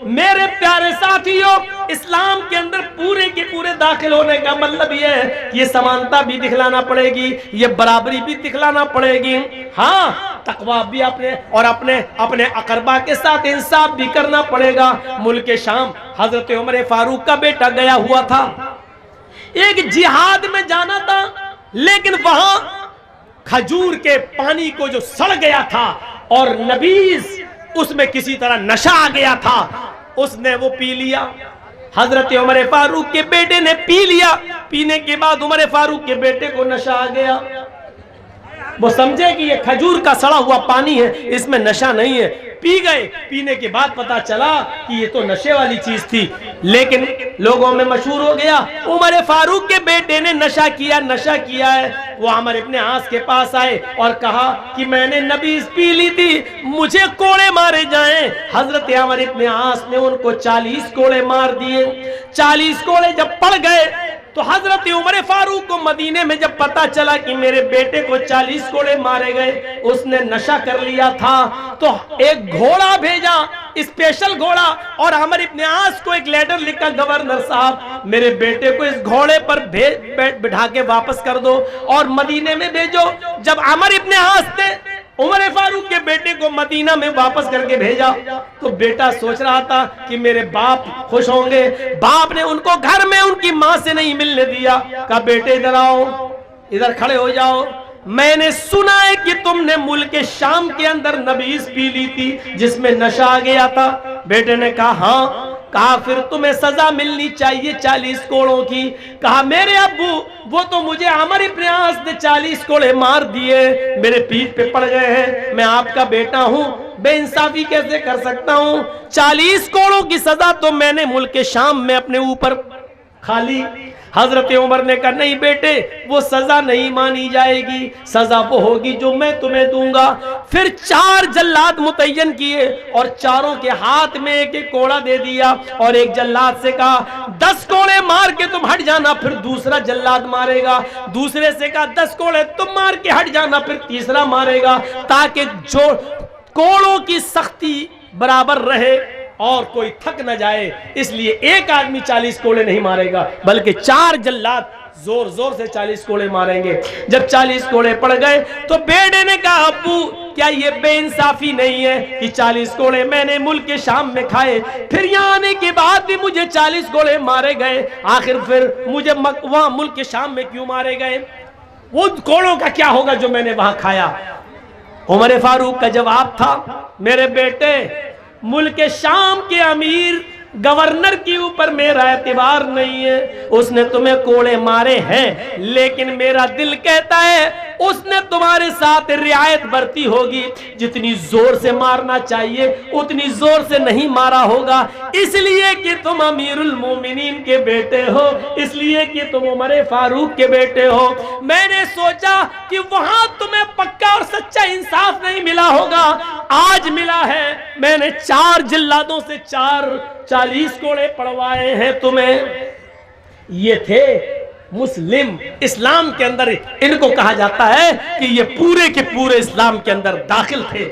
میرے پیارے ساتھیوں، اسلام کے اندر پورے کے پورے داخل ہونے کا مطلب یہ ہے کہ یہ سمانتا بھی دکھلانا پڑے گی، یہ برابری بھی دکھلانا پڑے گی، ہاں تقویٰ بھی اپنے اقربا کے ساتھ انصاف بھی کرنا پڑے گا۔ ملک شام حضرت عمر فاروق کا بیٹا گیا ہوا تھا، ایک جہاد میں جانا تھا، لیکن وہاں کھجور کے پانی کو جو سڑ گیا تھا اور نبیذ اس میں کسی طرح نشہ آ گیا تھا، اس نے وہ پی لیا۔ حضرت عمر فاروق کے بیٹے نے پی لیا، پینے کے بعد عمر فاروق کے بیٹے کو نشہ آ گیا۔ وہ سمجھے کہ یہ کھجور کا سڑا ہوا پانی ہے، اس میں نشہ نہیں ہے، پی گئے۔ پینے کے بعد پتا چلا کہ یہ تو نشے والی چیز تھی، لیکن لوگوں میں مشہور ہو گیا عمر فاروق کے بیٹے نے نشہ کیا ہے۔ وہ عمر ابن عاص کے پاس آئے اور کہا کہ میں نے نبیذ پی لی تھی، مجھے کوڑے مارے جائیں۔ حضرت عمر ابن عاص نے ان کو 40 کوڑے مار دیے۔ 40 کوڑے جب پڑ گئے تو حضرت عمر فاروق کو مدینے میں جب پتا چلا کہ میرے بیٹے کو 40 کوڑے مارے گئے، اس نے نشہ کر لیا تھا، تو ایک گھوڑا بھیجا، اسپیشل گھوڑا، اور عمر ابن عاص کو ایک لیٹر لکھا، گورنر صاحب میرے بیٹے کو اس گھوڑے پر بٹھا کے واپس کر دو اور مدینے میں بھیجو۔ جب عمر ابن عاص نے عمر فاروق کے بیٹے کو مدینہ میں واپس کر کے بھیجا تو بیٹا سوچ رہا تھا کہ میرے باپ خوش ہوں گے۔ باپ نے ان کو گھر میں ان کی ماں سے نہیں ملنے دیا، کہا بیٹے ادھر آؤ، ادھر کھڑے ہو جاؤ، میں نے سنا ہے کہ تم نے ملک شام کے اندر نبیذ پی لی تھی جس میں نشہ آ گیا تھا۔ بیٹے نے کہا ہاں۔ کہا پھر تمہیں سزا ملنی چاہیے 40 کوڑوں کی۔ کہا میرے ابو وہ تو مجھے عمر ابن عاص نے 40 کوڑے مار دیے، میرے پیٹھ پہ پڑ گئے ہیں، میں آپ کا بیٹا ہوں، بے انصافی کیسے کر سکتا ہوں؟ 40 کوڑوں کی سزا تو میں نے ملک شام میں اپنے اوپر کھا لی۔ حضرت عمر نے کہا نہیں بیٹے، وہ سزا نہیں مانی جائے گی، سزا وہ ہوگی جو میں تمہیں دوں گا۔ پھر 4 جلاد متعین کیے اور چاروں کے ہاتھ میں ایک ایک کوڑا دے دیا، اور ایک جلاد سے کہا 10 کوڑے مار کے تم ہٹ جانا، پھر دوسرا جلاد مارے گا، دوسرے سے کہا 10 کوڑے تم مار کے ہٹ جانا، پھر تیسرا مارے گا، تاکہ جو کوڑوں کی سختی برابر رہے اور کوئی تھک نہ جائے۔ اس لیے ایک آدمی 40 کوڑے نہیں مارے گا، بلکہ 4 جلاد زور زور سے 40 کوڑے ماریں گے۔ جب 40 کوڑے پڑ گئے تو بیٹے نے کہا ابو کیا یہ بے انصافی نہیں ہے کہ 40 کوڑے میں نے ملک شام میں کھائے، پھر یہاں آنے کے بعد بھی مجھے 40 کوڑے مارے گئے، آخر پھر مجھے وہاں ملک شام میں کیوں مارے گئے؟ وہ کوڑوں کا کیا ہوگا جو میں نے وہاں کھایا؟ عمر فاروق کا جواب تھا میرے بیٹے، ملک شام کے امیر گورنر کے اوپر میرا اعتبار نہیں ہے، اس نے تمہیں کوڑے مارے ہیں، لیکن میرا دل کہتا ہے اس نے تمہارے ساتھ رعایت برتی ہوگی، جتنی زور سے مارنا چاہیے اتنی زور سے نہیں مارا ہوگا، اس لیے کہ تم امیر المومنین کے بیٹے ہو، اس لیے کہ تم عمر فاروق کے بیٹے ہو۔ میں نے سوچا کہ وہاں تمہیں پکا اور سچا انصاف نہیں ملا ہوگا، آج ملا ہے، میں نے 4 جلادوں سے 40 کوڑے پڑوائے ہیں تمہیں۔ یہ تھے مسلم، اسلام کے اندر ان کو کہا جاتا ہے کہ یہ پورے کے پورے اسلام کے اندر داخل تھے۔